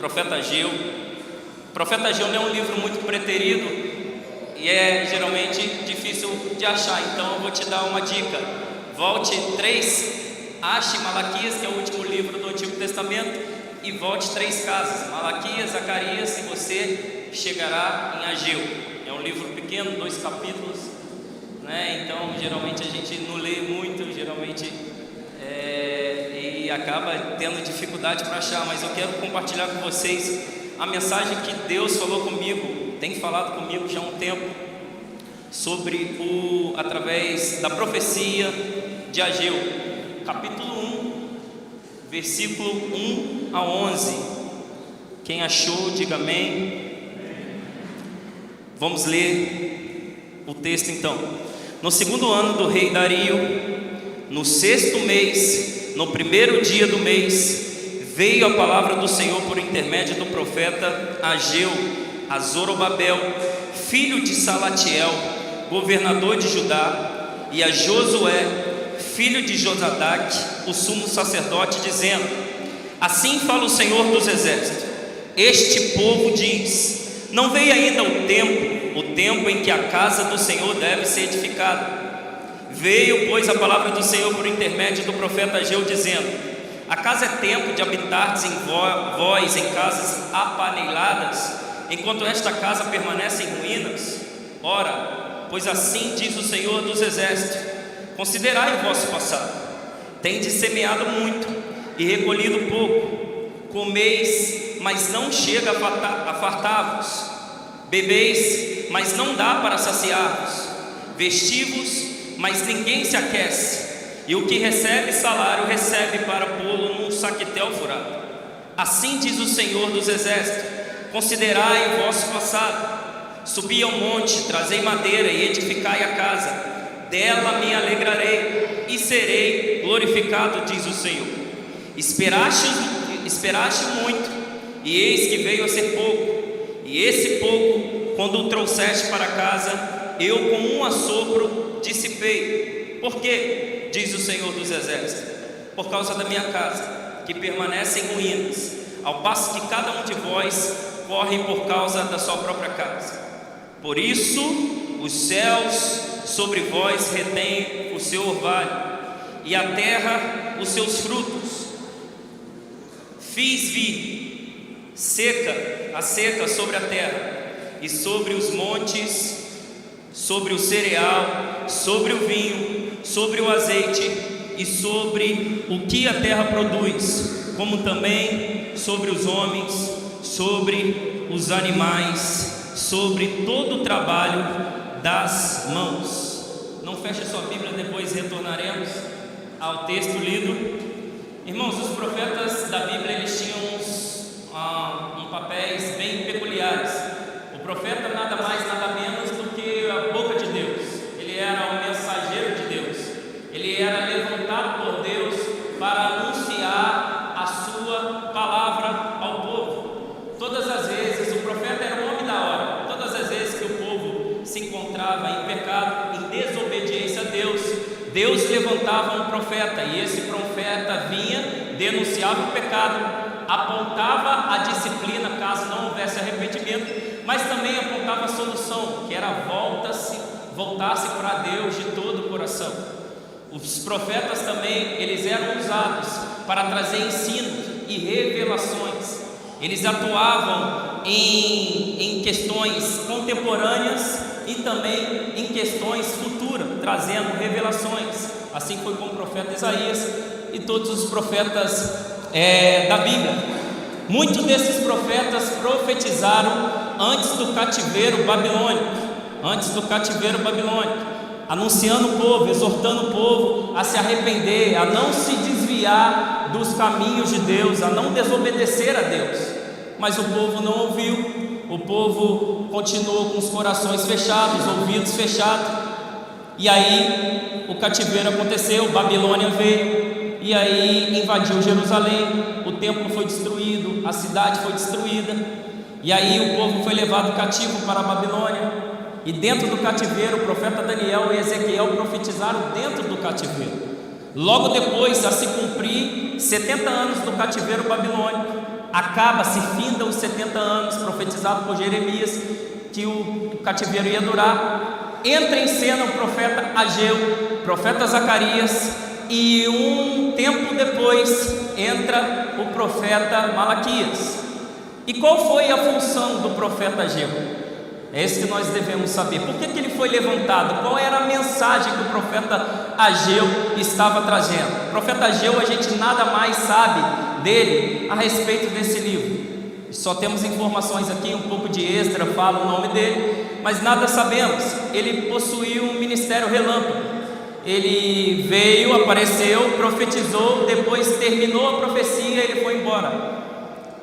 profeta Ageu. O profeta Ageu não é um livro muito preterido e é geralmente difícil de achar, então eu vou te dar uma dica. Volte 3, ache Malaquias, que é o último livro do Antigo Testamento, e volte 3 casas, Malaquias, Zacarias, e você chegará em Ageu. É um livro pequeno, 2 capítulos, né? Então geralmente a gente não lê muito, geralmente e acaba tendo dificuldade para achar, mas eu quero compartilhar com vocês a mensagem que Deus falou comigo, tem falado comigo já há um tempo, sobre através da profecia de Ageu, capítulo 1, versículo 1 a 11. Quem achou, diga amém. Vamos ler o texto então. No 2º ano do rei Dario, no 6º mês, no 1º dia do mês, veio a palavra do Senhor por intermédio do profeta Ageu a Zorobabel, filho de Salatiel, governador de Judá, e a Josué, filho de Josadaque, o sumo sacerdote, dizendo: assim fala o Senhor dos exércitos, este povo diz: não veio ainda o tempo em que a casa do Senhor deve ser edificada. Veio, pois, a palavra do Senhor por intermédio do profeta Ageu, dizendo: acaso é tempo de habitardes em vós em casas apaneiladas, enquanto esta casa permanece em ruínas? Ora, pois assim diz o Senhor dos exércitos: considerai o vosso passado. Tendes semeado muito e recolhido pouco. Comeis, mas não chega a fartar-vos. Bebeis, mas não dá para saciar-vos. Vestivos, mas ninguém se aquece. E o que recebe salário, recebe para pô-lo num saquetel furado. Assim diz o Senhor dos exércitos: considerai o vosso passado. Subi ao monte, trazei madeira e edificai a casa. Dela me alegrarei e serei glorificado, diz o Senhor. Esperaste muito, e eis que veio a ser pouco. E esse pouco, quando o trouxeste para casa, eu com um assopro dissipei. Por quê? Diz o Senhor dos exércitos: por causa da minha casa, que permanece em ruínas, ao passo que cada um de vós corre por causa da sua própria casa. Por isso, os céus sobre vós retêm o seu orvalho, e a terra os seus frutos. Fiz vir a seca sobre a terra, e sobre os montes, sobre o cereal, sobre o vinho, sobre o azeite, e sobre o que a terra produz, como também sobre os homens, sobre os animais, sobre todo o trabalho das mãos. Não feche sua Bíblia, depois retornaremos ao texto lido. Irmãos, os profetas da Bíblia, eles tinham papéis bem peculiares. O profeta nada mais, nada menos do que a boca de Deus. Ele era o mensageiro de Deus. Ele era levantado por Deus para anunciar a sua palavra ao povo. Todas as vezes, o profeta era um homem da hora. Todas as vezes que o povo se encontrava em pecado, em desobediência a Deus, Deus levantava um profeta, e esse profeta vinha, denunciava o pecado, apontava a disciplina caso não houvesse arrependimento, mas também apontava a solução, que era voltar-se para Deus de todo o coração. Os profetas também, eles eram usados para trazer ensinos e revelações. Eles atuavam em questões contemporâneas e também em questões futuras, trazendo revelações. Assim foi com o profeta Isaías e todos os profetas da Bíblia. Muitos desses profetas profetizaram antes do cativeiro babilônico, anunciando o povo, exortando o povo a se arrepender, a não se desviar dos caminhos de Deus, a não desobedecer a Deus. Mas o povo não ouviu, o povo continuou com os corações fechados, ouvidos fechados. E aí o cativeiro aconteceu, Babilônia veio, e aí invadiu Jerusalém, o templo foi destruído, a cidade foi destruída, e aí o povo foi levado cativo para a Babilônia. E dentro do cativeiro, o profeta Daniel e Ezequiel profetizaram dentro do cativeiro. Logo depois, a se cumprir 70 anos do cativeiro babilônico, acaba-se, finda os 70 anos profetizado por Jeremias, que o cativeiro ia durar. Entra em cena o profeta Ageu, o profeta Zacarias, e um tempo depois entra o profeta Malaquias. E qual foi a função do profeta Ageu? É isso que nós devemos saber. Por que ele foi levantado? Qual era a mensagem que o profeta Ageu estava trazendo? O profeta Ageu, a gente nada mais sabe dele a respeito desse livro. Só temos informações aqui, um pouco de Esdra fala o nome dele, mas nada sabemos. Ele possuía um ministério relâmpago. Ele veio, apareceu, profetizou, depois terminou a profecia e ele foi embora.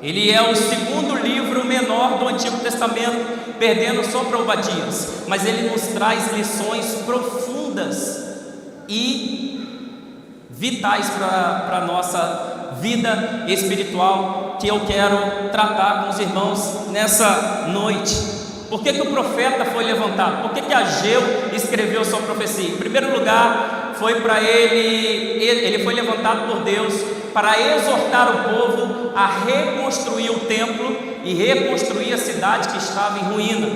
Ele é o segundo livro menor do Antigo Testamento, perdendo só para Obadias, mas ele nos traz lições profundas e vitais para a nossa vida espiritual, que eu quero tratar com os irmãos nessa noite. Por que o profeta foi levantado? Por que Ageu escreveu sua profecia? Em primeiro lugar, foi para ele foi levantado por Deus para exortar o povo a reconstruir o templo e reconstruir a cidade que estava em ruína.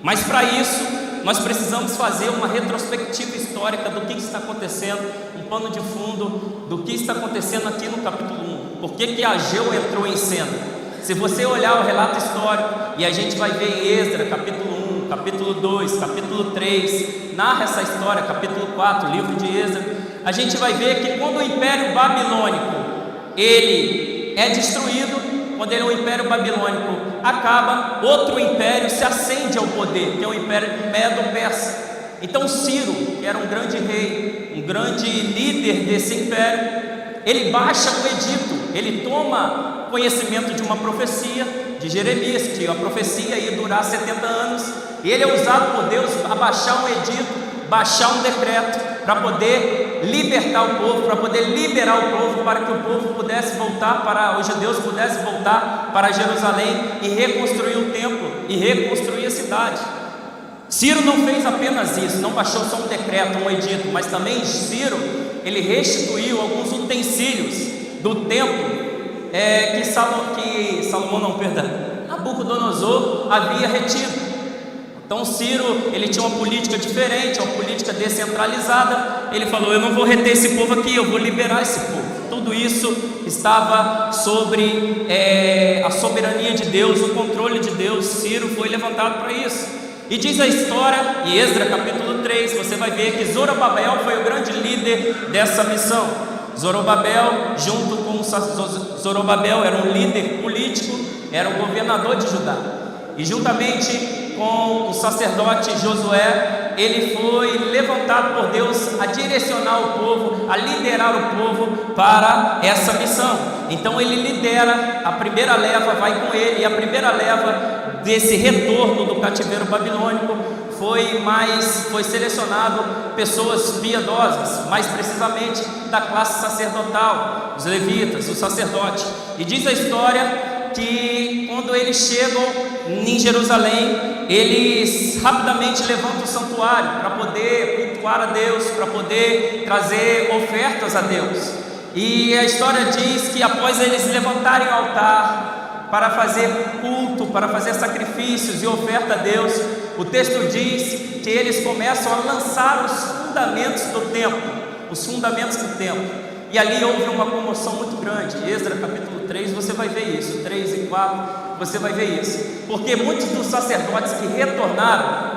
Mas para isso, nós precisamos fazer uma retrospectiva histórica do que está acontecendo, um pano de fundo do que está acontecendo aqui no capítulo 1. Por que Ageu entrou em cena? Se você olhar o relato histórico, e a gente vai ver em Esdra, capítulo 1, capítulo 2, capítulo 3, narra essa história, capítulo 4, livro de Esdra, a gente vai ver que quando o Império Babilônico ele é destruído, quando o Império Babilônico acaba, outro império se acende ao poder, que é o Império Medo-Persa. Então Ciro, que era um grande rei, um grande líder desse império, ele baixa o edito, ele toma conhecimento de uma profecia de Jeremias, que a profecia ia durar 70 anos, e ele é usado por Deus a baixar um edito, baixar um decreto, para poder libertar o povo, para poder liberar o povo, para que o povo pudesse voltar os judeus pudessem voltar para Jerusalém e reconstruir o templo e reconstruir a cidade. Ciro não fez apenas isso, não baixou só um decreto, um edito, mas também Ciro, ele restituiu alguns utensílios do templo Nabucodonosor havia retido. Então Ciro, ele tinha uma política diferente, uma política descentralizada. Ele falou: eu não vou reter esse povo aqui, eu vou liberar esse povo. Tudo isso estava sobre a soberania de Deus, o controle de Deus. Ciro foi levantado para isso. E diz a história, em Esdra capítulo 3, você vai ver que Zorobabel foi o grande líder dessa missão. Zorobabel, junto com Zorobabel, era um líder político, era um governador de Judá. E juntamente com o sacerdote Josué, ele foi levantado por Deus a direcionar o povo, a liderar o povo para essa missão. Então ele lidera, a primeira leva vai com ele, e a primeira leva desse retorno do cativeiro babilônico foi selecionado pessoas piedosas, mais precisamente da classe sacerdotal, os levitas, os sacerdotes. E diz a história que quando eles chegam em Jerusalém, eles rapidamente levantam o santuário para poder cultuar a Deus, para poder trazer ofertas a Deus. E a história diz que após eles levantarem o altar para fazer culto, para fazer sacrifícios e oferta a Deus, o texto diz que eles começam a lançar os fundamentos do templo, os fundamentos do templo. E ali houve uma comoção muito grande. Esdra capítulo 3, você vai ver isso, 3 e 4, você vai ver isso. Porque muitos dos sacerdotes que retornaram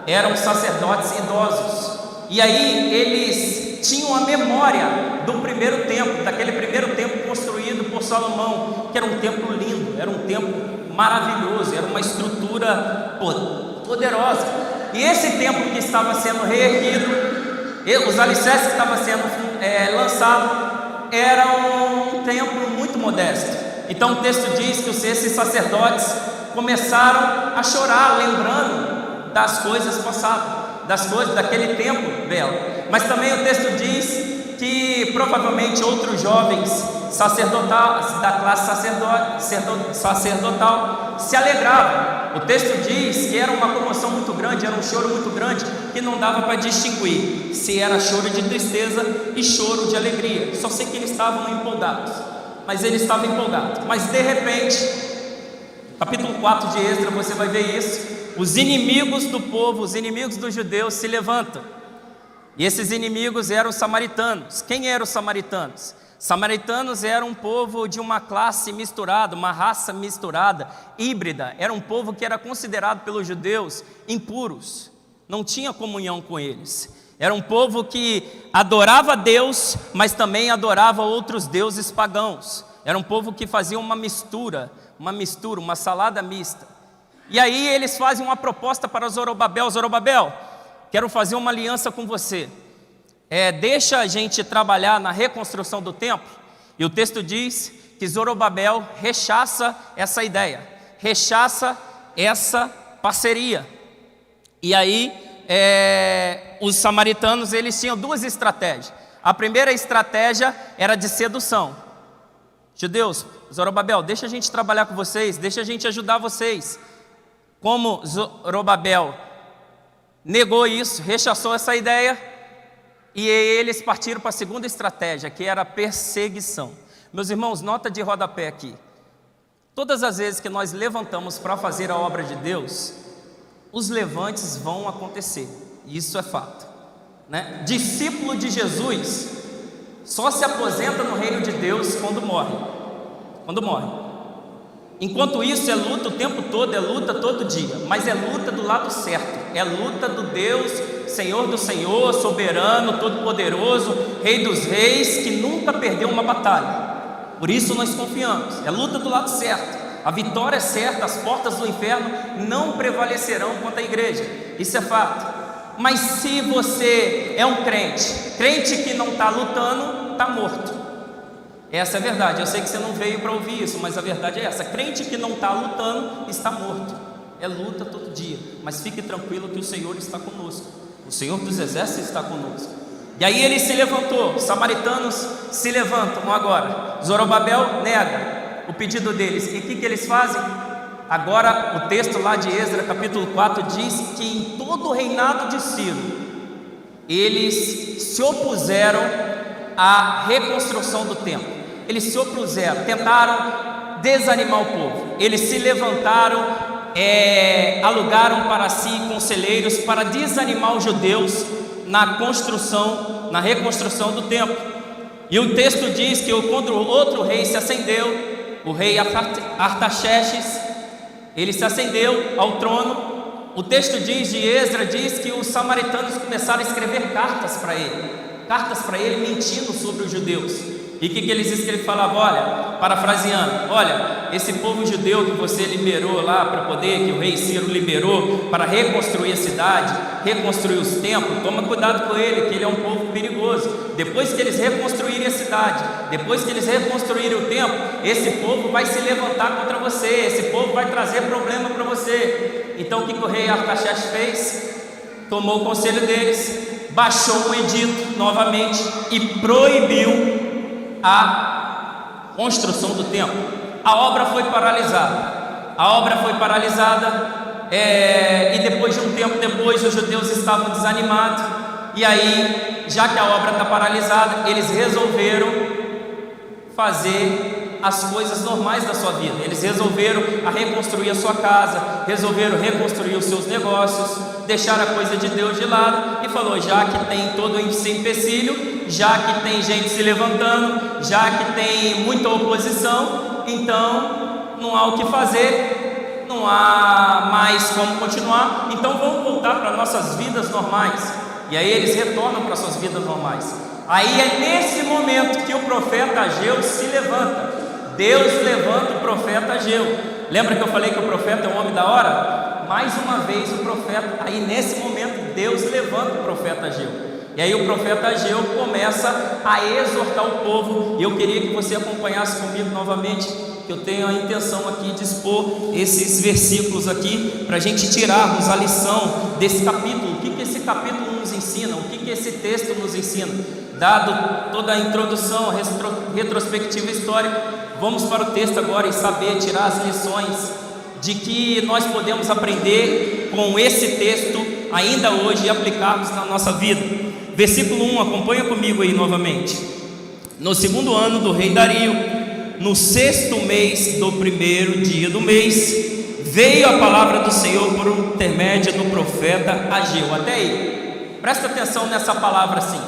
eram sacerdotes idosos. E aí eles tinham a memória do primeiro templo, daquele primeiro templo construído por Salomão, que era um templo lindo, era um templo maravilhoso, era uma estrutura poderosa. E esse templo que estava sendo reerguido, os alicerces que estavam sendo lançados, era um templo muito modesto. Então o texto diz que esses sacerdotes começaram a chorar, lembrando das coisas passadas, das coisas daquele tempo belo. Mas também o texto diz que provavelmente outros jovens sacerdotais da classe sacerdotal se alegravam. O texto diz que era uma comoção muito grande, era um choro muito grande, que não dava para distinguir se era choro de tristeza e choro de alegria. Só sei que eles estavam empolgados. mas ele estava empolgado. Mas de repente, capítulo 4 de Esdras, você vai ver isso. Os inimigos do povo, os inimigos dos judeus se levantam. E esses inimigos eram os samaritanos. Quem eram os samaritanos? Samaritanos eram um povo de uma classe misturada, uma raça misturada, híbrida. Era um povo que era considerado pelos judeus impuros, não tinha comunhão com eles. Era um povo que adorava Deus, mas também adorava outros deuses pagãos. Era um povo que fazia uma mistura, uma salada mista. E aí eles fazem uma proposta para Zorobabel: Zorobabel, quero fazer uma aliança com você. Deixa a gente trabalhar na reconstrução do templo. E o texto diz que Zorobabel rechaça essa ideia, rechaça essa parceria. E aí os samaritanos, eles tinham duas estratégias. A primeira estratégia era de sedução. Judeus, Zorobabel, deixa a gente trabalhar com vocês, deixa a gente ajudar vocês. Como Zorobabel negou isso, rechaçou essa ideia, e eles partiram para a segunda estratégia, que era a perseguição. Meus irmãos, nota de rodapé aqui. Todas as vezes que nós levantamos para fazer a obra de Deus, os levantes vão acontecer. Isso é fato, né? Discípulo de Jesus só se aposenta no reino de Deus quando morre. Enquanto isso é luta o tempo todo, é luta todo dia, mas é luta do lado certo, é luta do Deus, Senhor do Senhor, soberano, todo-poderoso, Rei dos reis, que nunca perdeu uma batalha. Por isso nós confiamos, é luta do lado certo, a vitória é certa, as portas do inferno não prevalecerão contra a igreja, isso é fato. Mas se você é um crente que não está lutando, está morto. Essa é a verdade. Eu sei que você não veio para ouvir isso, mas a verdade é essa: crente que não está lutando está morto. É luta todo dia, mas fique tranquilo que o Senhor está conosco, o Senhor dos exércitos está conosco. E aí ele se levantou, os samaritanos se levantam agora. Zorobabel nega o pedido deles, e o que eles fazem? Agora o texto lá de Esdras capítulo 4 diz que em todo o reinado de Ciro eles se opuseram à reconstrução do templo. Eles se opuseram, tentaram desanimar o povo. Eles se levantaram, alugaram para si conselheiros para desanimar os judeus na reconstrução do templo. E o texto diz que quando outro rei se acendeu, o rei Artaxerxes, ele se acendeu ao trono. O texto diz de Esdras, diz que os samaritanos começaram a escrever cartas para ele mentindo sobre os judeus. E o que eles escreveram? Falavam: olha, parafraseando, olha, esse povo judeu que você liberou lá para poder, que o rei Ciro liberou para reconstruir a cidade, reconstruir os templos, toma cuidado com ele, que ele é um povo perigoso. Depois que eles reconstruírem a cidade, depois que eles reconstruírem o templo, esse povo vai se levantar contra você, esse povo vai trazer problema para você. Então o que o rei Artaxerxes fez? Tomou o conselho deles, baixou o edito novamente e proibiu a construção do templo. A obra foi paralisada. E depois de um tempo depois, os judeus estavam desanimados. E aí, já que a obra está paralisada, eles resolveram fazer as coisas normais da sua vida. Eles resolveram reconstruir a sua casa, resolveram reconstruir os seus negócios, deixar a coisa de Deus de lado, e falou: já que tem todo esse empecilho, já que tem gente se levantando, já que tem muita oposição, então não há o que fazer, não há mais como continuar, então vamos voltar para nossas vidas normais. E aí eles retornam para suas vidas normais. Aí é nesse momento que o profeta Ageu se levanta. Deus levanta o profeta Ageu. Lembra que eu falei que o profeta é o homem da hora? Mais uma vez o profeta, aí nesse momento Deus levanta o profeta Ageu. E aí o profeta Ageu começa a exortar o povo. E eu queria que você acompanhasse comigo novamente, que eu tenho a intenção aqui de expor esses versículos aqui, para a gente tirarmos a lição desse capítulo. O que esse capítulo nos ensina? O que esse texto nos ensina? Dado toda a introdução, a retrospectiva histórica, vamos para o texto agora e saber tirar as lições de que nós podemos aprender com esse texto ainda hoje e aplicarmos na nossa vida. Versículo 1, acompanha comigo aí novamente. No segundo ano do rei Dario, no 6º mês do 1º dia do mês, veio a palavra do Senhor por intermédio do profeta Ageu. Até aí, presta atenção nessa palavra assim,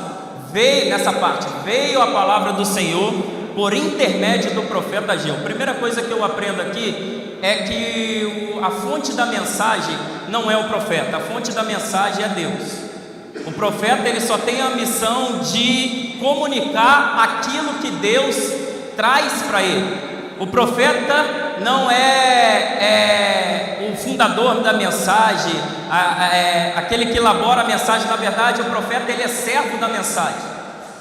veio nessa parte, veio a palavra do Senhor por intermédio do profeta Ageu. Primeira coisa que eu aprendo aqui é que a fonte da mensagem não é o profeta, a fonte da mensagem é Deus. O profeta, ele só tem a missão de comunicar aquilo que Deus traz para ele. O profeta não é o fundador da mensagem, aquele que elabora a mensagem. Na verdade, o profeta, ele é servo da mensagem.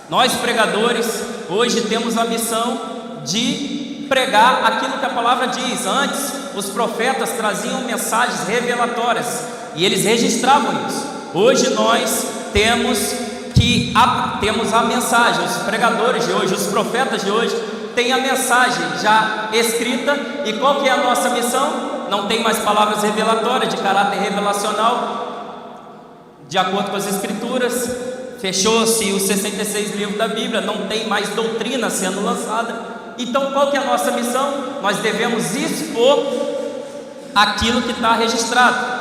Nós pregadores hoje temos a missão de pregar aquilo que a palavra diz. Antes, os profetas traziam mensagens revelatórias e eles registravam isso. Hoje nós temos a mensagem. Os pregadores de hoje, os profetas de hoje têm a mensagem já escrita. E qual que é a nossa missão? Não tem mais palavras revelatórias de caráter revelacional, de acordo com as escrituras. Fechou-se os 66 livros da Bíblia, não tem mais doutrina sendo lançada. Então qual que é a nossa missão? Nós devemos expor aquilo que está registrado.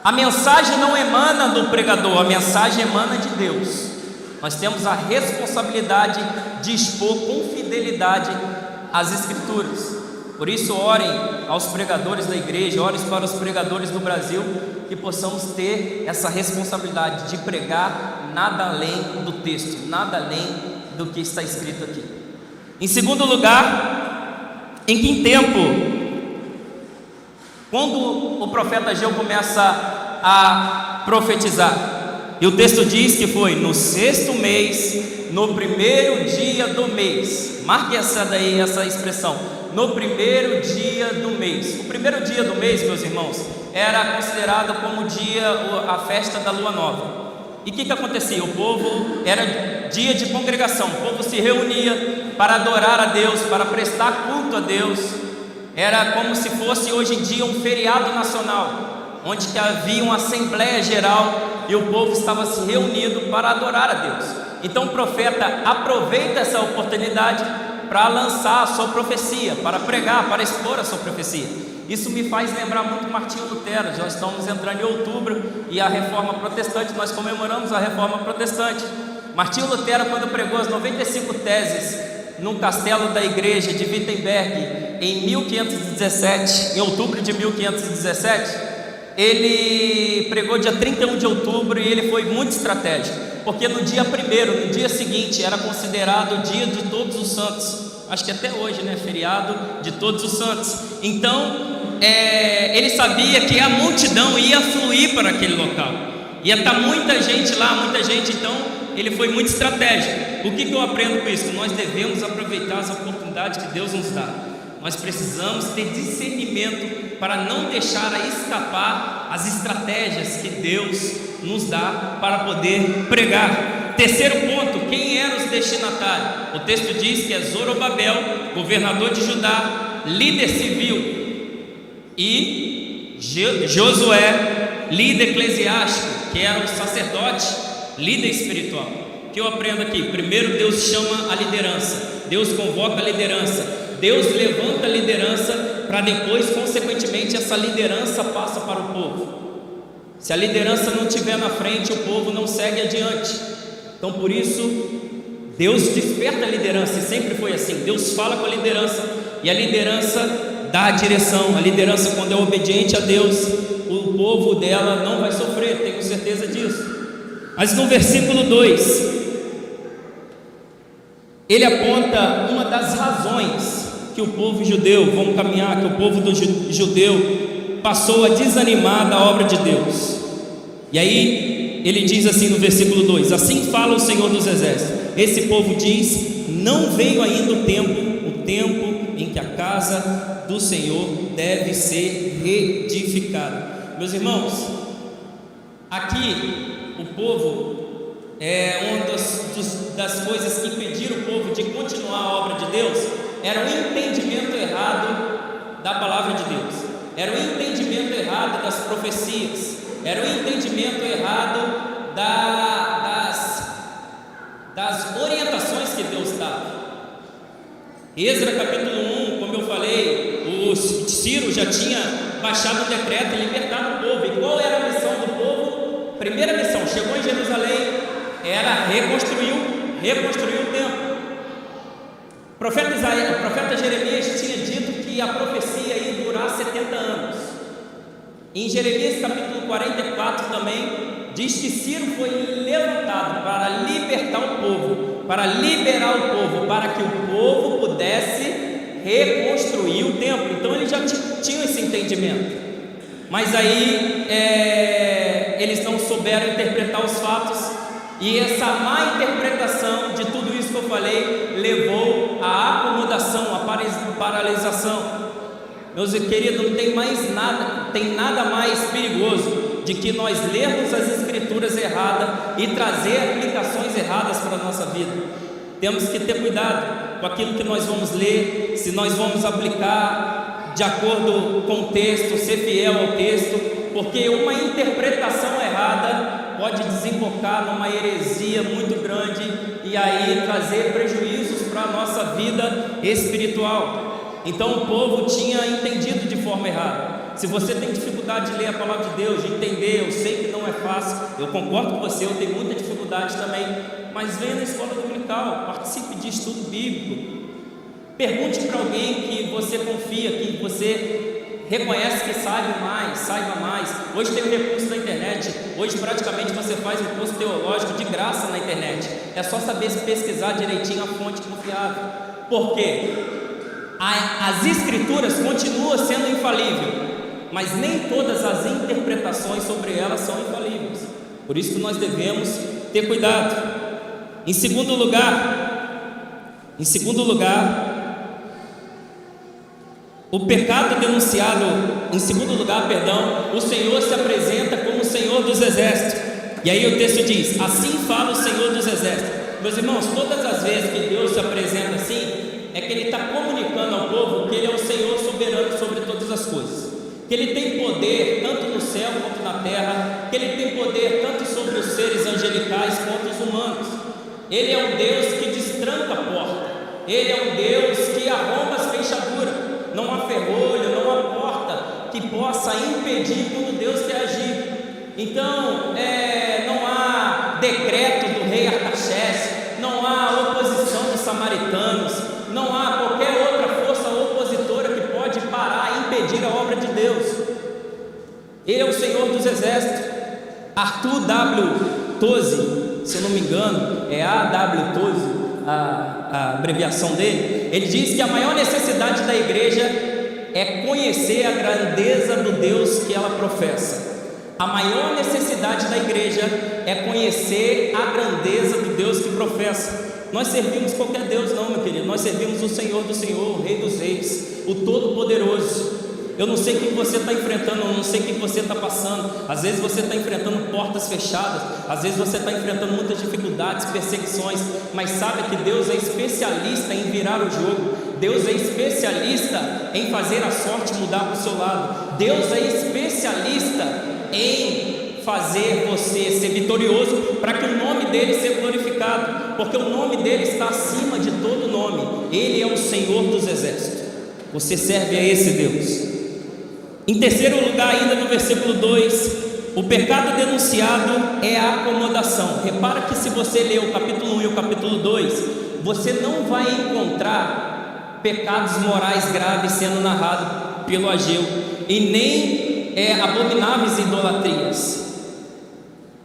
A mensagem não emana do pregador, a mensagem emana de Deus. Nós temos a responsabilidade de expor com fidelidade as escrituras. Por isso, orem aos pregadores da igreja, orem para os pregadores do Brasil, que possamos ter essa responsabilidade de pregar nada além do texto, nada além do que está escrito aqui. Em segundo lugar, em que tempo? Quando o profeta Ageu começa a profetizar, e o texto diz que foi no 6º mês, no 1º dia do mês. Marque essa expressão, no 1º dia do mês. O 1º dia do mês, meus irmãos, era considerado como a festa da lua nova. E o que acontecia? O povo, era dia de congregação, o povo se reunia para adorar a Deus, para prestar culto a Deus. Era como se fosse hoje em dia um feriado nacional, onde que havia uma assembleia geral e o povo estava se reunindo para adorar a Deus. Então o profeta aproveita essa oportunidade para lançar a sua profecia, para pregar, para expor a sua profecia. Isso me faz lembrar muito Martinho Lutero. Já estamos entrando em outubro e a Reforma Protestante, nós comemoramos a Reforma Protestante. Martinho Lutero, quando pregou as 95 teses no castelo da igreja de Wittenberg, em 1517, em outubro de 1517, ele pregou dia 31 de outubro e ele foi muito estratégico, porque no dia 1º, no dia seguinte, era considerado o dia de todos os santos. Acho que até hoje, né? Feriado de todos os santos. Então, ele sabia que a multidão ia fluir para aquele local, ia estar muita gente lá, muita gente. Então, ele foi muito estratégico. O que eu aprendo com isso? Que nós devemos aproveitar as oportunidades que Deus nos dá. Nós precisamos ter discernimento para não deixar escapar as estratégias que Deus nos dá para poder pregar. Terceiro ponto, quem eram os destinatários? O texto diz que é Zorobabel, governador de Judá, líder civil, e Josué, líder eclesiástico, que era o sacerdote, líder espiritual. O que eu aprendo aqui? Primeiro, Deus chama a liderança, Deus convoca a liderança, Deus levanta a liderança para depois, consequentemente, essa liderança passa para o povo. Se a liderança não estiver na frente, o povo não segue adiante. Então, por isso, Deus desperta a liderança, e sempre foi assim. Deus fala com a liderança, e a liderança dá a direção. A liderança, quando é obediente a Deus, o povo dela não vai sofrer, tenho certeza disso. Mas no versículo 2, ele aponta uma das razões que o povo judeu, vamos caminhar, que o povo judeu passou a desanimar da obra de Deus. E aí ele diz assim no versículo 2: assim fala o Senhor dos Exércitos, esse povo diz, não veio ainda o tempo em que a casa do Senhor deve ser reedificada. Meus irmãos, aqui o povo, uma das coisas que impediram o povo de continuar a obra de Deus era o entendimento errado da palavra de Deus, era o entendimento errado das profecias, era o entendimento errado das orientações que Deus dava. Êxodo capítulo 1, como eu falei, o Ciro já tinha baixado o decreto e libertado o povo. E qual era a missão do povo? Primeira missão, chegou em Jerusalém, era reconstruir o templo. O profeta Jeremias tinha dito que a profecia ia durar 70 anos. Em Jeremias capítulo 44 também diz que Ciro foi levantado para libertar o povo, para liberar o povo, para que o povo pudesse reconstruir o templo. Então eles já tinham esse entendimento, mas aí eles não souberam interpretar os fatos, e essa má interpretação de tudo isso que eu falei levou à acomodação, à paralisação. Meus queridos, não tem mais nada, tem nada mais perigoso de que nós lermos as escrituras erradas e trazer aplicações erradas para a nossa vida. Temos que ter cuidado com aquilo que nós vamos ler, se nós vamos aplicar de acordo com o texto, ser fiel ao texto, porque uma interpretação errada pode desembocar numa heresia muito grande e aí trazer prejuízos para a nossa vida espiritual. Então o povo tinha entendido de forma errada. Se você tem dificuldade de ler a palavra de Deus, de entender, eu sei que não é fácil, eu concordo com você, eu tenho muita dificuldade também, mas venha na escola dominical, participe de estudo bíblico, pergunte para alguém que você confia, que você reconhece que saiba mais. Hoje tem o recurso da internet, hoje praticamente você faz um curso teológico de graça na internet, é só saber pesquisar direitinho a fonte confiável. Por quê? As escrituras continuam sendo infalíveis, mas nem todas as interpretações sobre elas são infalíveis. Por isso que nós devemos ter cuidado. Em segundo lugar, o pecado denunciado, o Senhor se apresenta como o Senhor dos exércitos. E aí o texto diz: assim fala o Senhor dos exércitos. Meus irmãos, todas as vezes que Deus se apresenta assim, é que Ele está comunicando ao povo que Ele é o Senhor soberano sobre todas as coisas, que Ele tem poder tanto no céu quanto na terra, que Ele tem poder tanto sobre os seres angelicais quanto os humanos. Ele é um Deus que destranca a porta, Ele é um Deus que arromba as fechaduras. Não há ferrolho, não há porta que possa impedir quando Deus quer agir. Então, não há decreto do rei Artaxerxes, não há oposição dos samaritanos, não há qualquer outra força opositora que pode parar e impedir a obra de Deus. Ele é o Senhor dos exércitos. Arthur W. Toze, se eu não me engano, é A.W. Toze, a abreviação dele. Ele diz que a maior necessidade da igreja é conhecer a grandeza do Deus que ela professa. A maior necessidade da igreja é conhecer a grandeza do Deus que professa. Nós servimos qualquer Deus não, meu querido. Nós servimos o Senhor do Senhor, o Rei dos Reis, o Todo-Poderoso. Eu não sei o que você está enfrentando, eu não sei o que você está passando. Às vezes você está enfrentando portas fechadas, às vezes você está enfrentando muitas dificuldades, perseguições, mas sabe que Deus é especialista em virar o jogo. Deus é especialista em fazer a sorte mudar para o seu lado. Deus é especialista em fazer você ser vitorioso, para que o nome dele seja glorificado, porque o nome dele está acima de todo nome. Ele é o Senhor dos exércitos. Você serve a esse Deus. Em terceiro lugar, ainda no versículo 2, o pecado denunciado é a acomodação. Repara que se você ler o capítulo 1 e o capítulo 2, você não vai encontrar pecados morais graves sendo narrados pelo Ageu, e nem abomináveis idolatrias.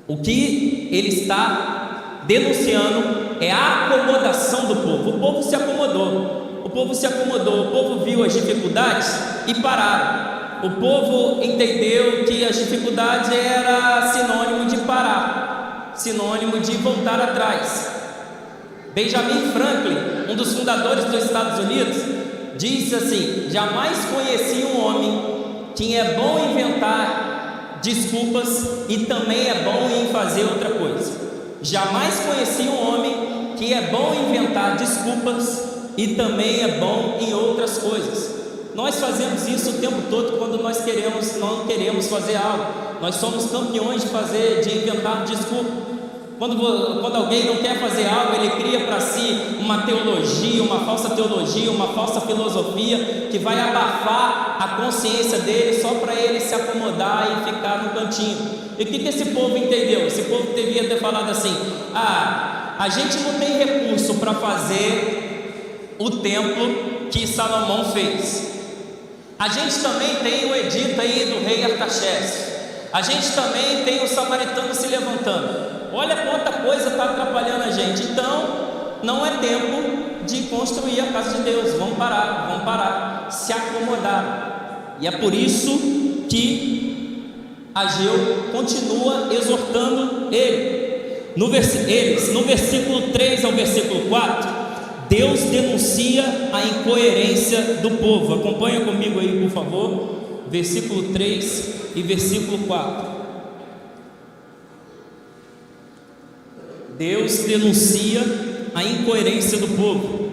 O que ele está denunciando é a acomodação do povo. O povo se acomodou, o povo viu as dificuldades e pararam. O povo entendeu que as dificuldades era sinônimo de parar, sinônimo de voltar atrás. Benjamin Franklin, um dos fundadores dos Estados Unidos, disse assim: jamais conheci um homem que é bom em inventar desculpas e também é bom em fazer outra coisa. Jamais conheci um homem que é bom em inventar desculpas e também é bom em outras coisas. Nós fazemos isso o tempo todo quando nós não queremos fazer algo. Nós somos campeões de inventar desculpa. Quando alguém não quer fazer algo, ele cria para si uma teologia, uma falsa filosofia que vai abafar a consciência dele só para ele se acomodar e ficar no cantinho. E o que esse povo entendeu? Esse povo devia ter falado assim: a gente não tem recurso para fazer o templo que Salomão fez. A gente também tem o edito aí do rei Artaxerxes. A gente também tem o samaritano se levantando. Olha quanta coisa está atrapalhando a gente. Então, não é tempo de construir a casa de Deus. Vamos parar, se acomodar. E é por isso que Ageu continua exortando eles. No versículo 3 ao versículo 4, Deus denuncia a incoerência do povo. Acompanha comigo aí, por favor. Versículo 3 e versículo 4. Deus denuncia a incoerência do povo.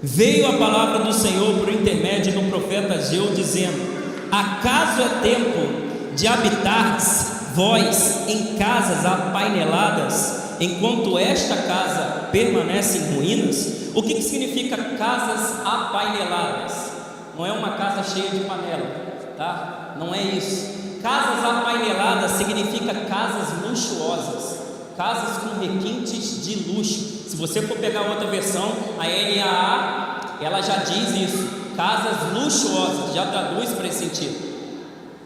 Veio a palavra do Senhor por intermédio do profeta Ageu, dizendo: acaso é tempo de habitardes vós em casas apaineladas, enquanto esta casa permanece em ruínas? O que significa casas apaineladas? Não é uma casa cheia de panela, tá? Não é isso. Casas apaineladas significa casas luxuosas, casas com requintes de luxo. Se você for pegar outra versão, a NAA, ela já diz isso: casas luxuosas, já traduz para esse sentido.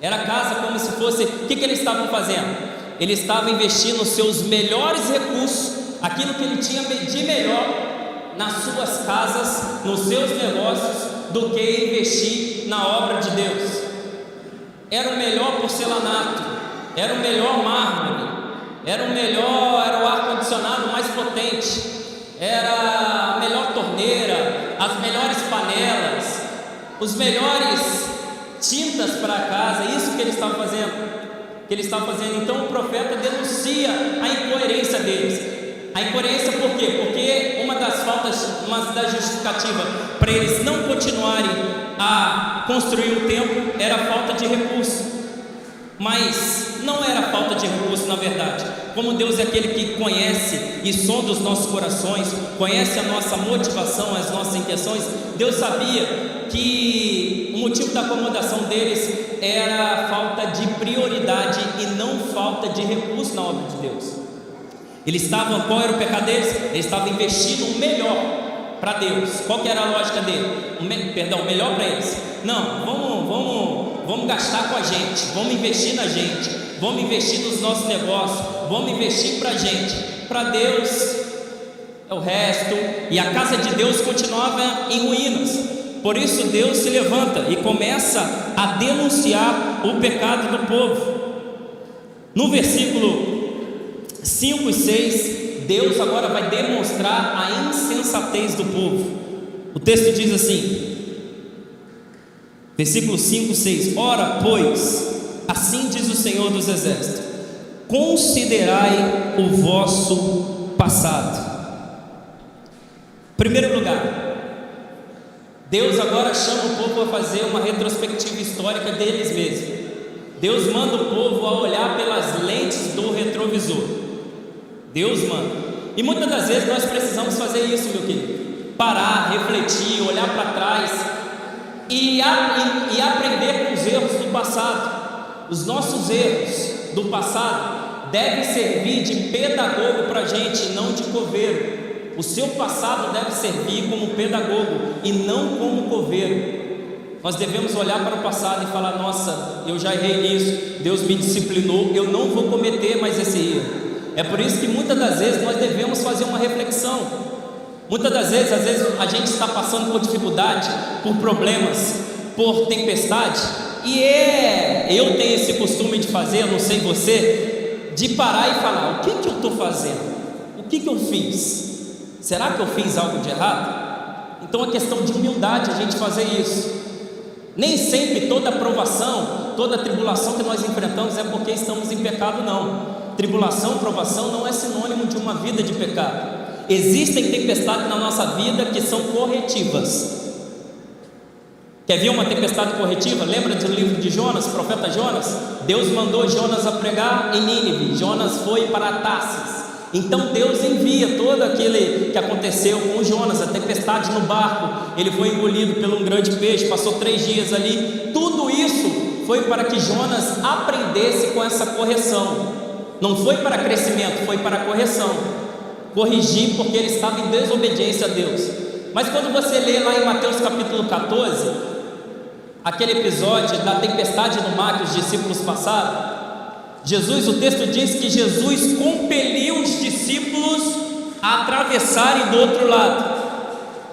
Era casa como se fosse, o que eles estavam fazendo? Eles estavam investindo os seus melhores recursos, aquilo que ele tinha de melhor nas suas casas, nos seus negócios, do que investir na obra de Deus. Era o melhor porcelanato, era o melhor mármore, era o ar-condicionado mais potente, era a melhor torneira, as melhores panelas, os melhores tintas para a casa. Isso que ele estava fazendo. Então o profeta denuncia a incoerência deles. A incoerência por quê? Porque uma das justificativas para eles não continuarem a construir o templo era a falta de recurso. Mas não era falta de recurso, na verdade. Como Deus é aquele que conhece e sonda os nossos corações, conhece a nossa motivação, as nossas intenções, Deus sabia que o motivo da acomodação deles era a falta de prioridade e não falta de recurso na obra de Deus. Qual era o pecado deles? Eles estavam investindo o melhor para Deus. Qual que era a lógica dele? O melhor para eles. Não, vamos gastar com a gente, vamos investir na gente, vamos investir nos nossos negócios, vamos investir para a gente. Para Deus é o resto. E a casa de Deus continuava em ruínas. Por isso Deus se levanta e começa a denunciar o pecado do povo. No versículo 5 e 6, Deus agora vai demonstrar a insensatez do povo. O texto diz assim, versículo 5 e 6: ora, pois, assim diz o Senhor dos Exércitos: considerai o vosso passado. Em primeiro lugar, Deus agora chama o povo a fazer uma retrospectiva histórica deles mesmos. Deus manda o povo a olhar pelas lentes do retrovisor. Deus manda. E muitas das vezes nós precisamos fazer isso, meu querido. Parar, refletir, olhar para trás e aprender com os erros do passado. Os nossos erros do passado devem servir de pedagogo para a gente, não de coveiro. O seu passado deve servir como pedagogo e não como coveiro. Nós devemos olhar para o passado e falar: nossa, eu já errei nisso, Deus me disciplinou, eu não vou cometer mais esse erro. É por isso que muitas das vezes nós devemos fazer uma reflexão. Muitas das vezes, às vezes a gente está passando por dificuldade, por problemas, por tempestade, e eu tenho esse costume de fazer, eu não sei você, de parar e falar: o que eu estou fazendo? O que eu fiz? Será que eu fiz algo de errado? Então é questão de humildade a gente fazer isso. Nem sempre toda provação, toda tribulação que nós enfrentamos é porque estamos em pecado, não. Tribulação, provação não é sinônimo de uma vida de pecado. Existem tempestades na nossa vida que são corretivas. Quer ver uma tempestade corretiva? Lembra do livro de Jonas, profeta Jonas? Deus mandou Jonas a pregar em Nínive. Jonas foi para Tarsis. Então Deus envia todo aquele que aconteceu com Jonas, a tempestade no barco, ele foi engolido por um grande peixe, passou 3 dias ali. Tudo isso foi para que Jonas aprendesse com essa correção. Não foi para crescimento, foi para correção. Corrigir porque ele estava em desobediência a Deus. Mas quando você lê lá em Mateus capítulo 14, aquele episódio da tempestade no mar que os discípulos passaram, Jesus, o texto diz que Jesus compeliu os discípulos a atravessarem do outro lado.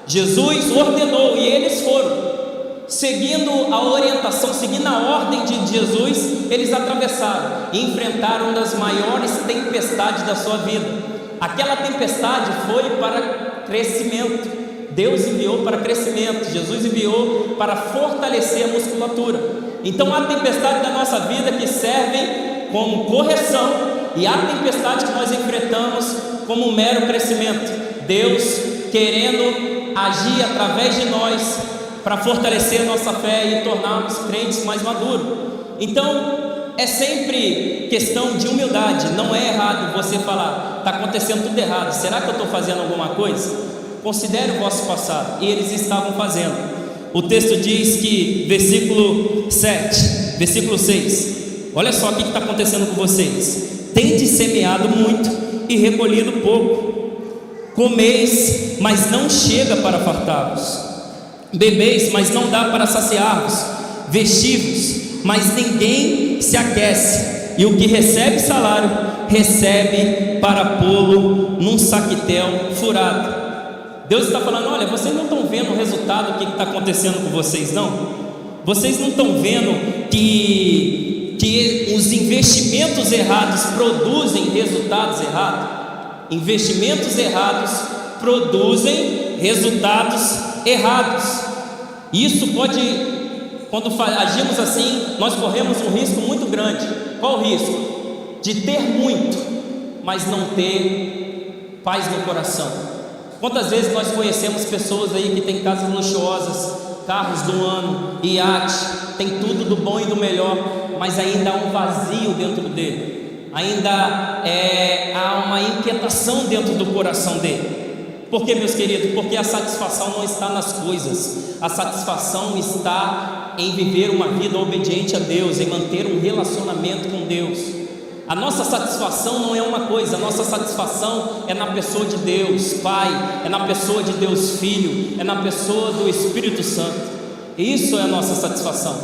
Jesus ordenou e eles foram, seguindo a orientação, seguindo a ordem de Jesus. Eles atravessaram e enfrentaram uma das maiores tempestades da sua vida. Aquela tempestade foi para crescimento. Deus enviou para crescimento, Jesus enviou para fortalecer a musculatura. Então há tempestade da nossa vida que servem como correção, e há tempestade que nós enfrentamos como um mero crescimento. Deus querendo agir através de nós para fortalecer a nossa fé e tornarmos crentes mais maduros. Então é sempre questão de humildade. Não é errado você falar: está acontecendo tudo errado, será que eu estou fazendo alguma coisa? Considere o vosso passado. E eles estavam fazendo. O texto diz que, versículo 7, versículo 6, olha só o que está acontecendo com vocês: tendes semeado muito e recolhido pouco, comeis, mas não chega para fartar-vos, bebeis, mas não dá para saciar-vos, vestivos, mas ninguém se aquece, e o que recebe salário, recebe para pô-lo num saquetel furado. Deus está falando: olha, vocês não estão vendo o resultado, o que está acontecendo com vocês, não? Vocês não estão vendo que os investimentos errados produzem resultados errados? Investimentos errados produzem resultados errados. Isso pode, quando agimos assim, nós corremos um risco muito grande. Qual o risco? De ter muito, mas não ter paz no coração. Quantas vezes nós conhecemos pessoas aí que têm casas luxuosas, carros do ano, iate, tem tudo do bom e do melhor, mas ainda há um vazio dentro dele, ainda há uma inquietação dentro do coração dele. Por quê, meus queridos? Porque a satisfação não está nas coisas, a satisfação está em viver uma vida obediente a Deus, em manter um relacionamento com Deus. A nossa satisfação não é uma coisa, a nossa satisfação é na pessoa de Deus Pai, é na pessoa de Deus Filho, é na pessoa do Espírito Santo. Isso é a nossa satisfação,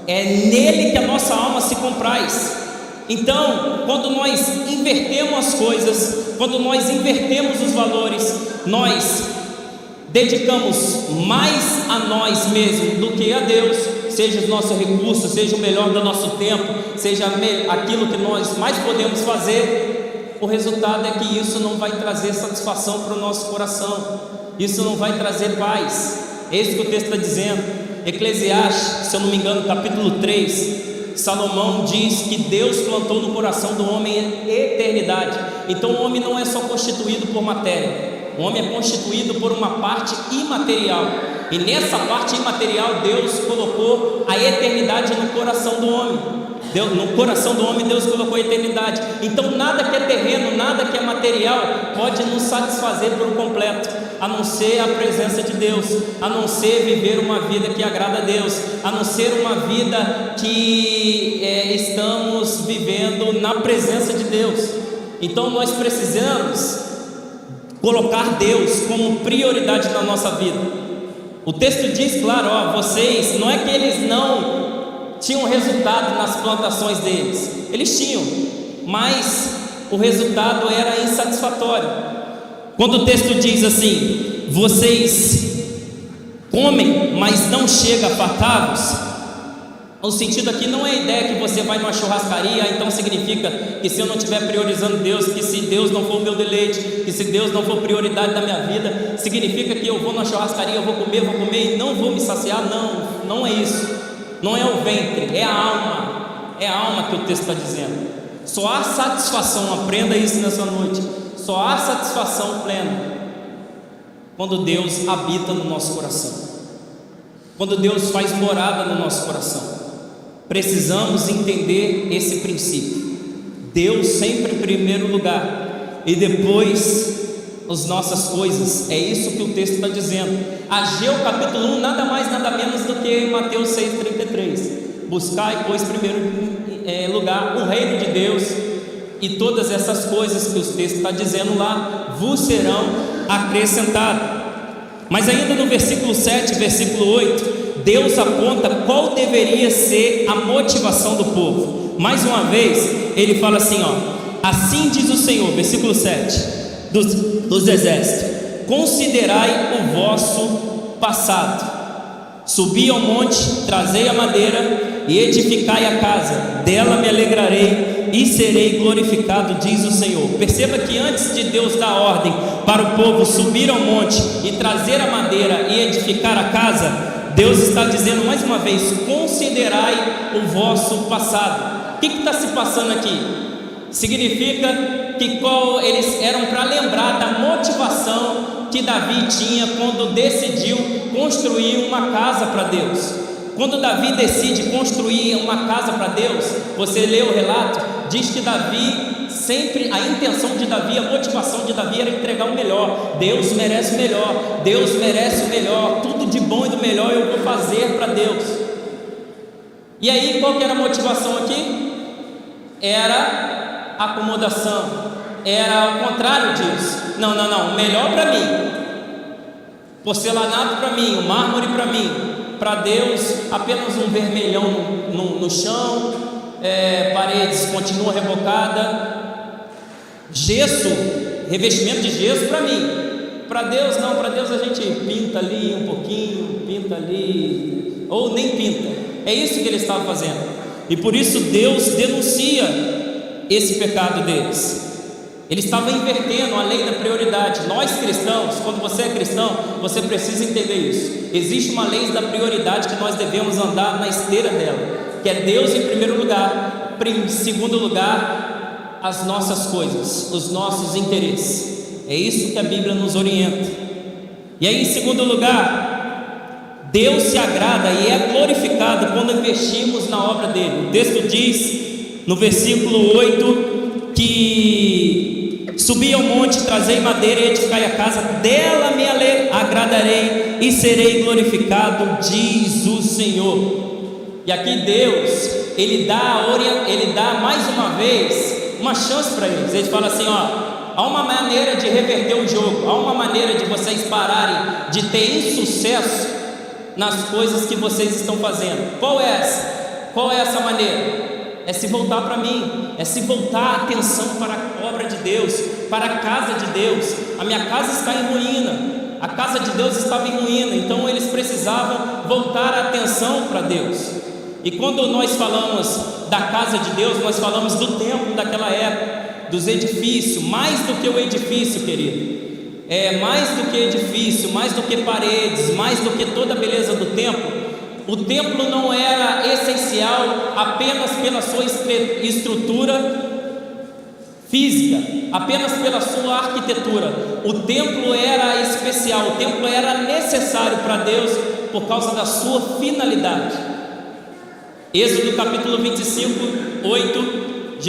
é nele que a nossa alma se compraz. Então, quando nós invertemos as coisas, quando nós invertemos os valores, nós dedicamos mais a nós mesmos do que a Deus, seja o nosso recurso, seja o melhor do nosso tempo, seja aquilo que nós mais podemos fazer, o resultado é que isso não vai trazer satisfação para o nosso coração, isso não vai trazer paz. É isso que o texto está dizendo. Eclesiastes, se eu não me engano, capítulo 3, Salomão diz que Deus plantou no coração do homem eternidade. Então o homem não é só constituído por matéria, o homem é constituído por uma parte imaterial, e nessa parte imaterial Deus colocou a eternidade no coração do homem. No coração do homem Deus colocou a eternidade. Então nada que é terreno, nada que é material pode nos satisfazer por completo, a não ser a presença de Deus, a não ser viver uma vida que agrada a Deus, a não ser uma vida que estamos vivendo na presença de Deus. Então nós precisamos colocar Deus como prioridade na nossa vida. O texto diz claro, vocês, não é que eles não tinham resultado nas plantações deles, eles tinham, mas o resultado era insatisfatório. Quando o texto diz assim: vocês comem, mas não chega a fartar-vos, o sentido aqui não é a ideia que você vai numa churrascaria, então significa que se eu não estiver priorizando Deus, que se Deus não for o meu deleite, que se Deus não for prioridade da minha vida, significa que eu vou numa churrascaria, eu vou comer e não vou me saciar. Não é isso. Não é o ventre, é a alma. É a alma que o texto está dizendo. Só há satisfação, aprenda isso nessa noite, só há satisfação plena quando Deus habita no nosso coração, quando Deus faz morada no nosso coração. Precisamos entender esse princípio: Deus sempre em primeiro lugar, e depois as nossas coisas. É isso que o texto está dizendo. Ageu capítulo 1 nada mais nada menos do que Mateus 6,33. Buscai, pois, primeiro lugar o reino de Deus, e todas essas coisas que o texto está dizendo lá vos serão acrescentadas. Mas ainda no versículo 7, versículo 8, Deus aponta qual deveria ser a motivação do povo. Mais uma vez ele fala assim, assim diz o Senhor, versículo 7 dos exércitos: considerai o vosso passado, subi ao monte, trazei a madeira e edificai a casa, dela me alegrarei e serei glorificado, diz o Senhor. Perceba que antes de Deus dar ordem para o povo subir ao monte e trazer a madeira e edificar a casa, Deus está dizendo mais uma vez: considerai o vosso passado. O que está se passando aqui? Significa que eles eram para lembrar da motivação que Davi tinha quando decidiu construir uma casa para Deus. Quando Davi decide construir uma casa para Deus, você lê o relato, diz que Davi sempre, a intenção de Davi, a motivação de Davi era entregar o melhor. Deus merece o melhor, Deus merece o melhor, tudo de bom e do melhor eu vou fazer para Deus. E aí qual que era a motivação aqui? Era acomodação, era o contrário disso. Não, o melhor para mim, porcelanato para mim, o mármore para mim. Para Deus apenas um vermelhão no chão, paredes continua rebocada, gesso, revestimento de gesso para mim. Para Deus não, para Deus a gente pinta ali um pouquinho, pinta ali, ou nem pinta. É isso que ele estava fazendo, e por isso Deus denuncia esse pecado deles. Ele estava invertendo a lei da prioridade. Nós cristãos, quando você é cristão, você precisa entender isso. Existe uma lei da prioridade que nós devemos andar na esteira dela, que é Deus em primeiro lugar, em segundo lugar as nossas coisas, os nossos interesses. É isso que a Bíblia nos orienta. E aí, em segundo lugar, Deus se agrada e é glorificado quando investimos na obra dele. O texto diz no versículo 8 que subi ao monte, trazei madeira e edificai a casa, dela me agradarei e serei glorificado, diz o Senhor. E aqui Deus, Ele dá mais uma vez uma chance para eles. Ele fala assim, há uma maneira de reverter o jogo, há uma maneira de vocês pararem de ter insucesso nas coisas que vocês estão fazendo. Qual é essa? Qual é essa maneira? É se voltar para mim, é se voltar a atenção para a obra de Deus, para a casa de Deus. A minha casa está em ruína, a casa de Deus estava em ruína, então eles precisavam voltar a atenção para Deus. E quando nós falamos da casa de Deus, nós falamos do templo daquela época, dos edifícios, mais do que o edifício, querido. Mais do que edifício, mais do que paredes, mais do que toda a beleza do templo. O templo não era essencial apenas pela sua estrutura física, apenas pela sua arquitetura. O templo era especial, o templo era necessário para Deus por causa da sua finalidade. Êxodo capítulo 25, 8,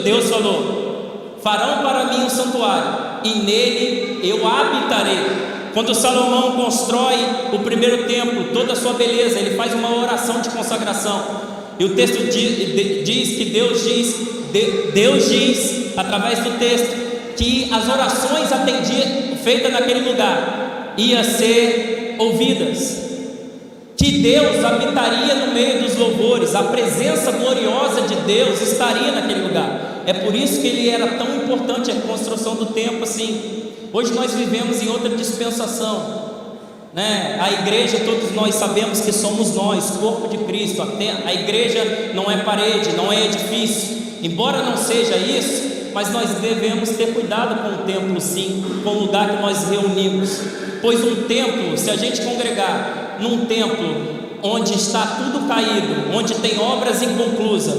Deus falou: farão para mim um santuário e nele eu habitarei. Quando Salomão constrói o primeiro templo, toda a sua beleza, ele faz uma oração de consagração. E o texto diz que Deus diz, através do texto, que as orações feitas naquele lugar iam ser ouvidas, que Deus habitaria no meio dos louvores, a presença gloriosa de Deus estaria naquele lugar. É por isso que ele era tão importante, a construção do templo assim. Hoje nós vivemos em outra dispensação, né? A igreja, todos nós sabemos que somos nós, corpo de Cristo. A igreja não é parede, não é edifício, embora não seja isso, mas nós devemos ter cuidado com o templo sim, com o lugar que nós reunimos. Pois um templo, se a gente congregar num templo onde está tudo caído, onde tem obras inconclusas,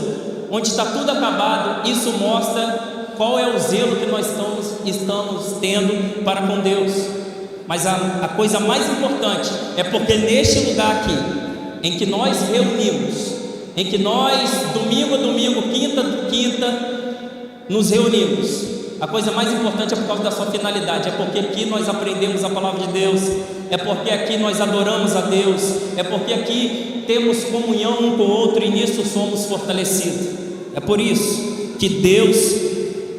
onde está tudo acabado, isso mostra qual é o zelo que nós estamos tendo para com Deus. Mas a coisa mais importante é porque neste lugar aqui, em que nós reunimos, em que nós domingo a domingo, quinta a quinta, nos reunimos, A coisa mais importante é por causa da sua finalidade, é porque aqui nós aprendemos a palavra de Deus, é porque aqui nós adoramos a Deus, é porque aqui temos comunhão um com o outro e nisso somos fortalecidos. É por isso que Deus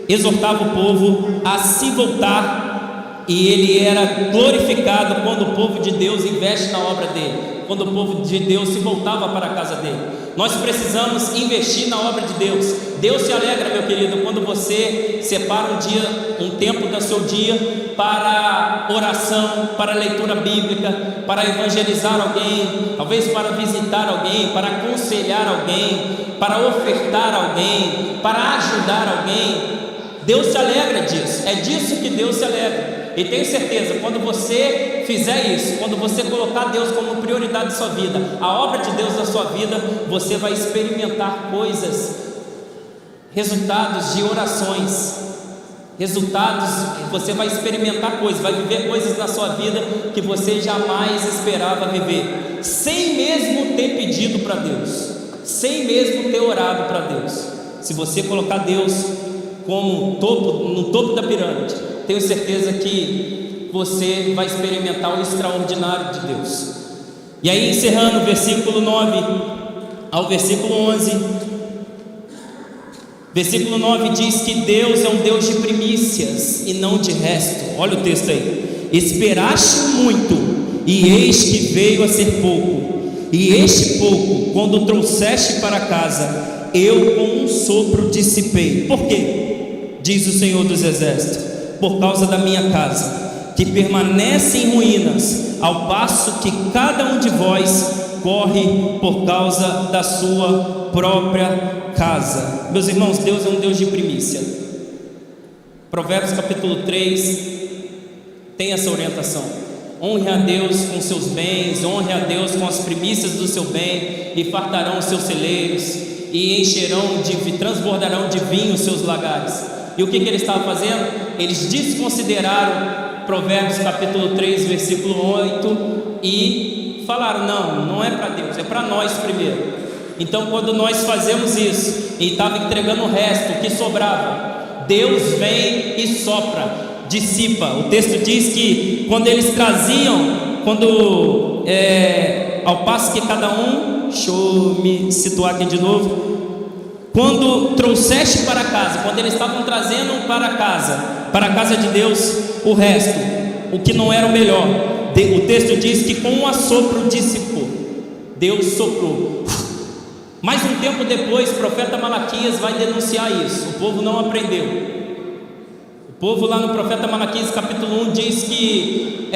exortava o povo a se voltar, e ele era glorificado quando o povo de Deus investe na obra dele, quando o povo de Deus se voltava para a casa dele. Nós precisamos investir na obra de Deus. Deus se alegra, meu querido, quando você separa um tempo do seu dia para oração, para leitura bíblica, para evangelizar alguém, talvez para visitar alguém, para aconselhar alguém, para ofertar alguém, para ajudar alguém. Deus se alegra disso, é disso que Deus se alegra. E tenho certeza, quando você fizer isso, quando você colocar Deus como prioridade da sua vida, a obra de Deus na sua vida, você vai experimentar coisas, resultados de orações, você vai experimentar coisas, vai viver coisas na sua vida que você jamais esperava viver, sem mesmo ter pedido para Deus, sem mesmo ter orado para Deus. Se você colocar Deus como no topo da pirâmide, tenho certeza que você vai experimentar o extraordinário de Deus. E aí, encerrando o versículo 9 ao versículo 11, versículo 9 diz que Deus é um Deus de primícias e não de resto. Olha o texto aí: esperaste muito, e eis que veio a ser pouco, e este pouco, quando trouxeste para casa, eu com um sopro dissipei. Por quê? Diz o Senhor dos Exércitos: por causa da minha casa, que permanece em ruínas, ao passo que cada um de vós corre por causa da sua própria casa. Meus irmãos, Deus é um Deus de primícia. Provérbios capítulo 3 tem essa orientação: honre a Deus com seus bens, honre a Deus com as primícias do seu bem, e fartarão os seus celeiros, e transbordarão de vinho os seus lagares. E o que ele estava fazendo? Eles desconsideraram Provérbios capítulo 3, versículo 8, e falaram: não é para Deus, é para nós primeiro. Então, quando nós fazemos isso, e estava entregando o resto, o que sobrava, Deus vem e sopra, dissipa. O texto diz que quando eles traziam, ao passo que cada um, deixa eu me situar aqui de novo, quando trouxeste para casa, quando eles estavam trazendo para a casa de Deus, o resto, o que não era o melhor, o texto diz que com um assopro dissipou. Deus soprou. Mais um tempo depois, o profeta Malaquias vai denunciar isso. O povo não aprendeu. O povo lá no profeta Malaquias capítulo 1 diz que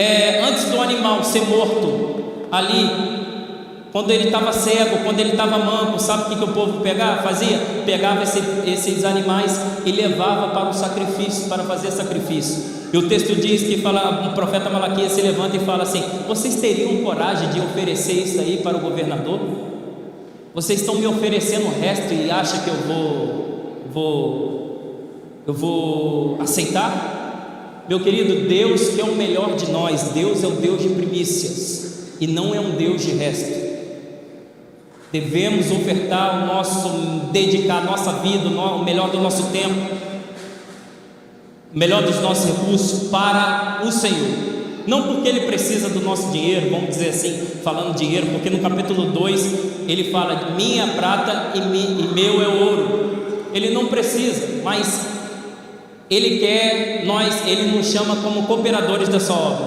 antes do animal ser morto ali, quando ele estava cego, quando ele estava manco, sabe o que o povo fazia? Pegava esses animais e levava para o sacrifício, para fazer sacrifício. E o texto diz que o profeta Malaquias se levanta e fala assim: vocês teriam coragem de oferecer isso aí para o governador? Vocês estão me oferecendo o resto e acham que eu vou aceitar? Meu querido, Deus que é o melhor de nós, Deus é um Deus de primícias e não é um Deus de resto. Devemos ofertar dedicar a nossa vida, o melhor do nosso tempo, o melhor dos nossos recursos para o Senhor. Não porque Ele precisa do nosso dinheiro, vamos dizer assim, falando dinheiro, porque no capítulo 2 Ele fala: minha prata e meu é ouro. Ele não precisa, mas Ele Ele nos chama como cooperadores da sua obra.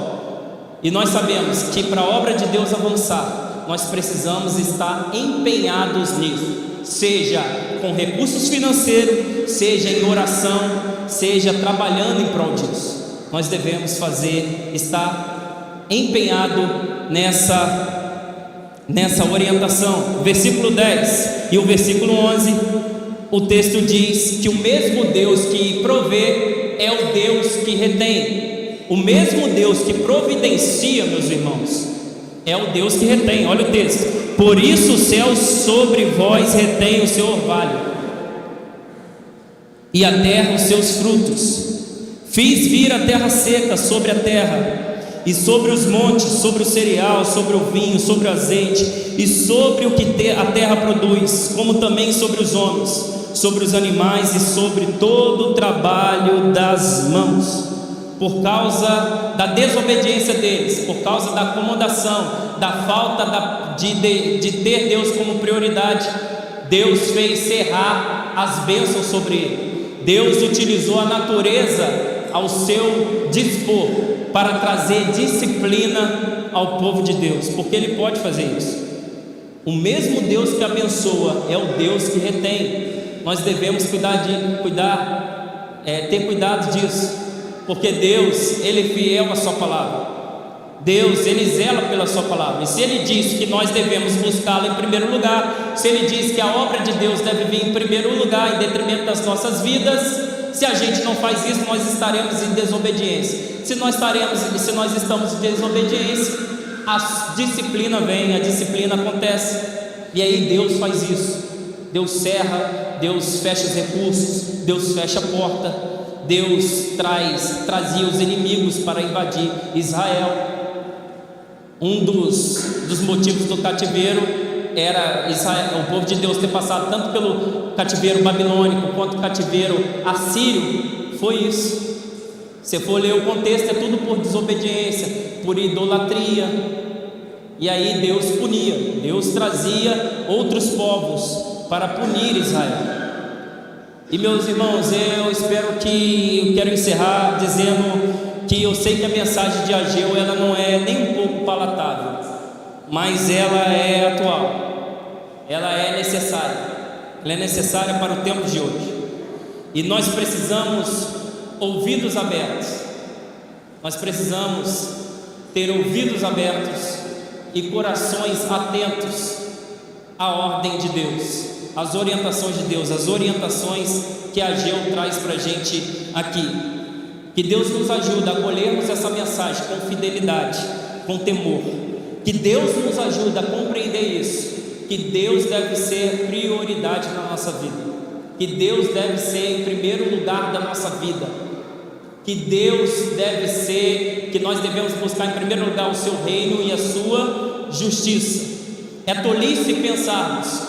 E nós sabemos que para a obra de Deus avançar, nós precisamos estar empenhados nisso, seja com recursos financeiros, seja em oração, seja trabalhando em prol disso. Nós devemos estar empenhado nessa orientação. Versículo 10 e o versículo 11, o texto diz que o mesmo Deus que provê é o Deus que retém. O mesmo Deus que providencia, meus irmãos, é o Deus que retém. Olha o texto: por isso os céus sobre vós retém o seu orvalho, e a terra os seus frutos. Fiz vir a terra seca sobre a terra, e sobre os montes, sobre o cereal, sobre o vinho, sobre o azeite, e sobre o que a terra produz, como também sobre os homens, sobre os animais e sobre todo o trabalho das mãos. Por causa da desobediência deles, por causa da acomodação, da falta de ter Deus como prioridade, Deus fez cerrar as bênçãos sobre ele. Deus utilizou a natureza ao seu dispor para trazer disciplina ao povo de Deus, porque Ele pode fazer isso. O mesmo Deus que abençoa é o Deus que retém. Nós devemos ter cuidado disso, porque Deus, Ele é fiel à sua palavra. Deus, Ele zela pela sua palavra. E se Ele diz que nós devemos buscá-la em primeiro lugar, se Ele diz que a obra de Deus deve vir em primeiro lugar, em detrimento das nossas vidas, se a gente não faz isso, nós estaremos em desobediência. Se nós estamos em desobediência, a disciplina vem, a disciplina acontece. E aí Deus faz isso. Deus cerra, Deus fecha os recursos, Deus fecha a porta. Deus trazia os inimigos para invadir Israel. Um dos motivos do cativeiro era Israel, o povo de Deus ter passado tanto pelo cativeiro babilônico quanto o cativeiro assírio. Foi isso. Se for ler o contexto, é tudo por desobediência, por idolatria. E aí Deus punia, Deus trazia outros povos para punir Israel. E meus irmãos, eu quero encerrar dizendo que eu sei que a mensagem de Ageu, ela não é nem um pouco palatável, mas ela é atual, ela é necessária, ela é necessária para o tempo de hoje. E nós precisamos ouvidos abertos, nós precisamos ter ouvidos abertos e corações atentos à ordem de Deus, às orientações de Deus, as orientações que Ageu traz para a gente aqui. Que Deus nos ajude a acolhermos essa mensagem com fidelidade, com temor. Que Deus nos ajude a compreender isso, que Deus deve ser prioridade na nossa vida, que Deus deve ser em primeiro lugar da nossa vida, que Deus deve ser, que nós devemos buscar em primeiro lugar o seu reino e a sua justiça. É tolice pensarmos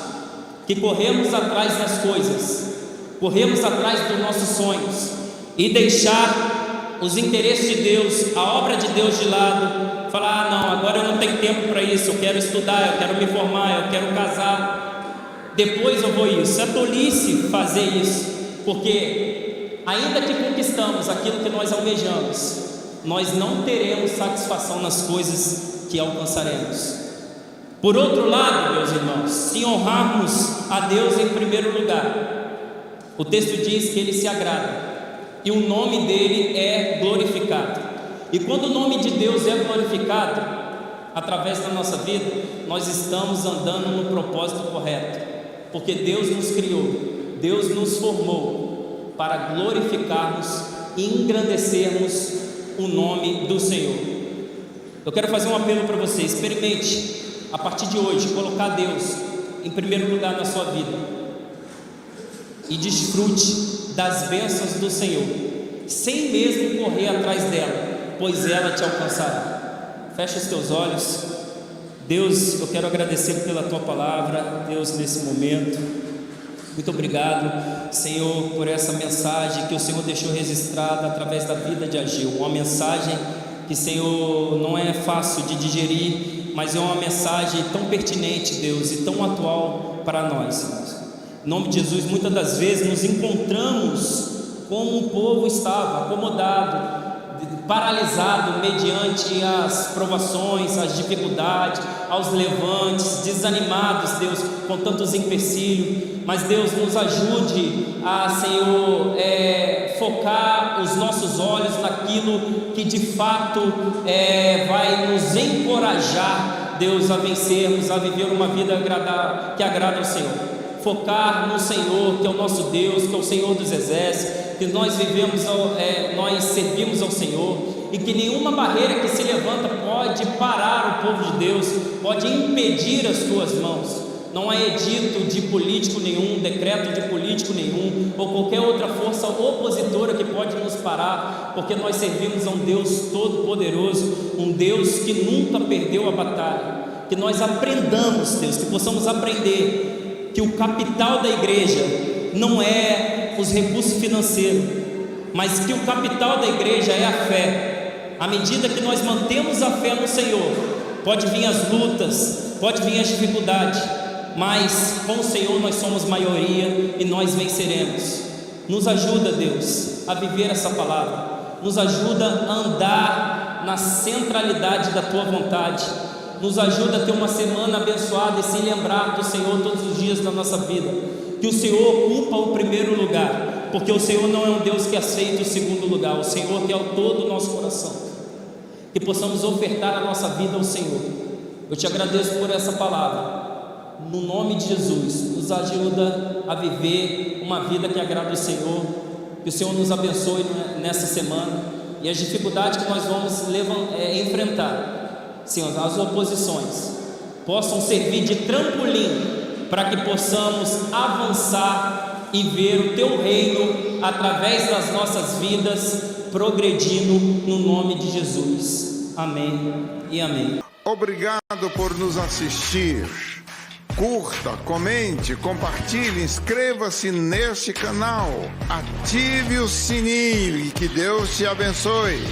que corremos atrás das coisas, corremos atrás dos nossos sonhos e deixar os interesses de Deus, a obra de Deus de lado, falar: não, agora eu não tenho tempo para isso, eu quero estudar, eu quero me formar, eu quero casar, depois eu vou isso. É tolice fazer isso, porque ainda que conquistamos aquilo que nós almejamos, nós não teremos satisfação nas coisas que alcançaremos. Por outro lado, meus irmãos, se honrarmos a Deus em primeiro lugar, o texto diz que Ele se agrada e o nome dele é glorificado. E quando o nome de Deus é glorificado através da nossa vida, nós estamos andando no propósito correto, porque Deus nos criou, Deus nos formou para glorificarmos e engrandecermos o nome do Senhor. Eu quero fazer um apelo para você: experimente a partir de hoje colocar Deus em primeiro lugar na sua vida e desfrute das bênçãos do Senhor, sem mesmo correr atrás dela, pois ela te alcançará. Fecha os teus olhos. Deus, eu quero agradecer pela tua palavra, Deus, nesse momento. Muito obrigado, Senhor, por essa mensagem que o Senhor deixou registrada através da vida de Ageu. Uma mensagem que, Senhor, não é fácil de digerir, mas é uma mensagem tão pertinente, Deus, e tão atual para nós, Senhor. Em nome de Jesus, muitas das vezes nos encontramos como o povo estava, acomodado, paralisado mediante as provações, as dificuldades, aos levantes, desanimados, Deus, com tantos empecilhos. Mas Deus, nos ajude a, Senhor, focar os nossos olhos naquilo que de fato vai nos encorajar, Deus, a vencermos, a viver uma vida que agrada ao Senhor. Focar no Senhor, que é o nosso Deus, que é o Senhor dos exércitos, que nós servimos ao Senhor, e que nenhuma barreira que se levanta pode parar o povo de Deus, pode impedir as tuas mãos. Não há edito de político nenhum, decreto de político nenhum, ou qualquer outra força opositora que pode nos parar, porque nós servimos a um Deus todo-poderoso, um Deus que nunca perdeu a batalha. Que nós aprendamos, Deus, que possamos aprender que o capital da igreja não é os recursos financeiros, mas que o capital da igreja é a fé. À medida que nós mantemos a fé no Senhor, pode vir as lutas, pode vir as dificuldades, mas com o Senhor nós somos maioria e nós venceremos. Nos ajuda, Deus, a viver essa palavra, nos ajuda a andar na centralidade da Tua vontade, nos ajuda a ter uma semana abençoada e se lembrar do Senhor todos os dias da nossa vida, que o Senhor ocupa o primeiro lugar, porque o Senhor não é um Deus que aceita o segundo lugar, o Senhor quer o todo o nosso coração, que possamos ofertar a nossa vida ao Senhor. Eu te agradeço por essa palavra, no nome de Jesus. Nos ajuda a viver uma vida que agrada o Senhor, que o Senhor nos abençoe nessa semana, e as dificuldades que nós vamos enfrentar, Senhor, as oposições possam servir de trampolim para que possamos avançar e ver o Teu reino através das nossas vidas progredindo no nome de Jesus. Amém e amém. Obrigado por nos assistir. Curta, comente, compartilhe, inscreva-se neste canal, ative o sininho e que Deus te abençoe.